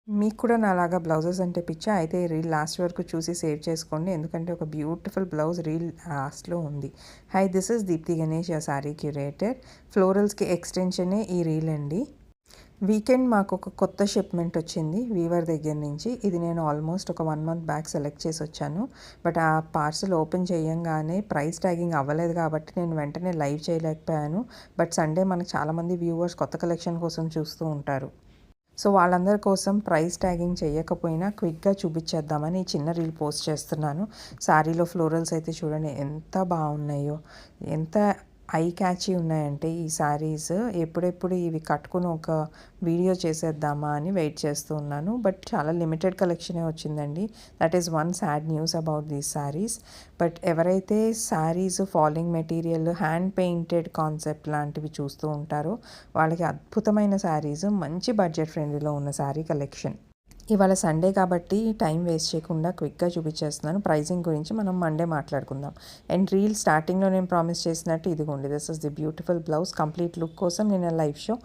మీకు కూడా నాలాగా బ్లౌజెస్ అంటే పిచ్చా? అయితే ఈ రీల్ లాస్ట్ వరకు చూసి సేవ్ చేసుకోండి. ఎందుకంటే ఒక బ్యూటిఫుల్ బ్లౌజ్ రీల్ లాస్ట్‌లో ఉంది. Hi this is Deepti Ganesh your sari curator. ఫ్లోరల్స్‌కి ఎక్స్టెన్షనే ఈ రీల్ అండి. వీకెండ్ మాకు ఒక కొత్త షిప్మెంట్ వచ్చింది వీవర్ దగ్గర నుంచి. ఇది నేను ఆల్మోస్ట్ ఒక 1 మంత్ బ్యాక్ సెలెక్ట్ చేసి వచ్చాను. బట్ ఆ పార్సల్ ఓపెన్ చేయంగానే ప్రైస్ ట్యాగింగ్ అవ్వలేదు కాబట్టి నేను వెంటనే లైవ్ చేయలేకపోయాను. బట్ సండే మనకు చాలామంది వ్యూవర్స్ కొత్త కలెక్షన్ కోసం చూస్తూ ఉంటారు. సో వాళ్ళందరి కోసం ప్రైస్ ట్యాగింగ్ చేయకపోయినా క్విక్గా చూపించేద్దామని ఈ చిన్న రీల్ పోస్ట్ చేస్తున్నాను. శారీలో ఫ్లోరల్స్ అయితే చూడండి ఎంత బాగున్నాయో, ఎంత ఐ క్యాచీ ఉన్నాయంటే ఈ శారీస్. ఎప్పుడెప్పుడు ఇవి కట్టుకుని ఒక వీడియో చేసేద్దామా అని వెయిట్ చేస్తూ ఉన్నాను. బట్ చాలా లిమిటెడ్ కలెక్షనే వచ్చిందండి. That is one sad news about these saris. బట్ ఎవరైతే saris falling material hand painted concept లాంటివి చూస్తూ ఉంటారో వాళ్ళకి అద్భుతమైన శారీస్, మంచి బడ్జెట్ ఫ్రెండ్లీలో ఉన్న శారీ కలెక్షన్. ఇవాళ సండే కాబట్టి టైం వేస్ట్ చేయకుండా క్విక్గా చూపించేస్తున్నాను. ప్రైజింగ్ గురించి మనం మండే మాట్లాడుకుందాం. అండ్ రీల్ స్టార్టింగ్లో నేను ప్రామిస్ చేసినట్టు ఇదిగోండి, this is the beautiful blouse. Complete look కోసం నేను లైవ్ షో